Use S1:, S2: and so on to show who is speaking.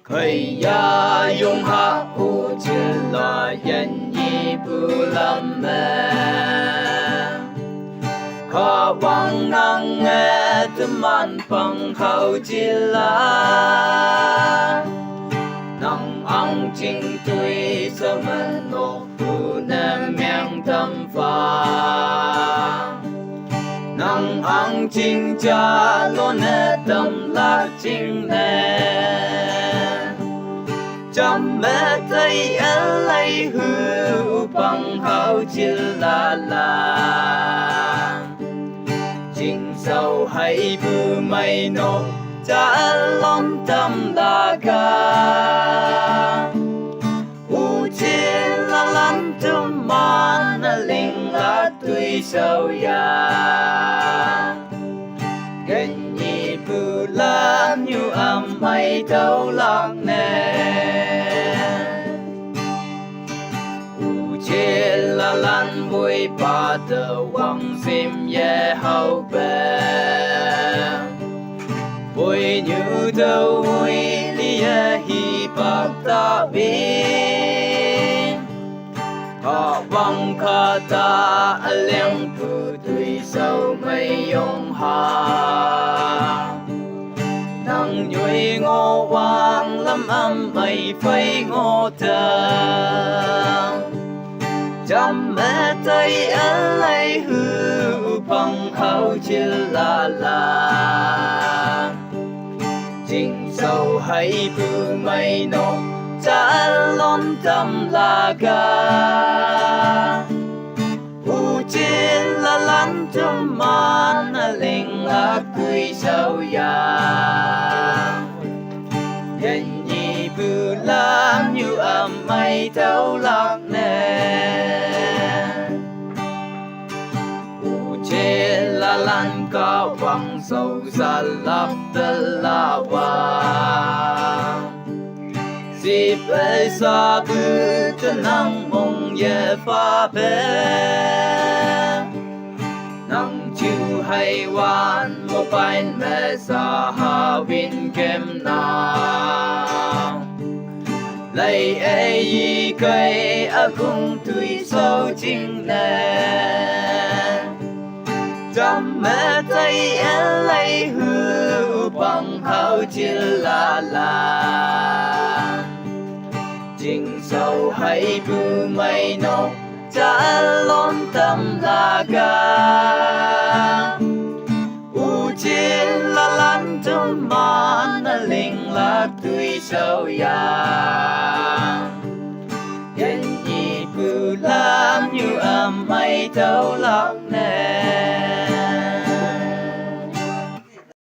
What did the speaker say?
S1: khơi ya yung ha u chỉ là nhân nhị bu lâm mê khó vang năng nghe tâm man bằng hậu chỉ là năng ang chính tuy sơ men nô tu nam miang tâm phà năng ang chính cha lo nè tâm lạc chính nè chăm mẹ thấy anh lấy hư bằng hậu chỉ là chính sâu hay bư mây nô cha lòng tâm là ca u chiến là lắm tâm man linh là tuy sâu ya gần nhị bư làm như âm mây đâu lạc nè là lan vui ba tờ quăng phim ye hậu bè vui như tờ vui lia hi bạc ta bin họ văng kha ta leng pu tùy sâu mây yong hà nắng nhuy ngô vang lâm âm mây phây ngô tờ chăm mẹ thấy anh lấy hư bằng hậu chỉ là chính sâu hay bư mây nô cha lon tâm là ca u chiến là lăn tâm man linh lạc cười sâu ya nhân nhị bư làm như âm mây thâu lạc nè là lan cao vang sâu xa lấp tơ la wa dịp ấy xa bư chân năng mong ye pha bê năng chiu hay wan một bài mẹ xa hà vin kem na lấy ấy y cây a cung tùy sâu chính nè chăm mẹ thấy anh lấy hư bằng hậu chỉ là chính sâu hay bư mây nô cha lon tâm là ca u chiến là lan tâm man linh lạc tùy sâu ya nhân nhị bư làm như âm mây thâu lạc nè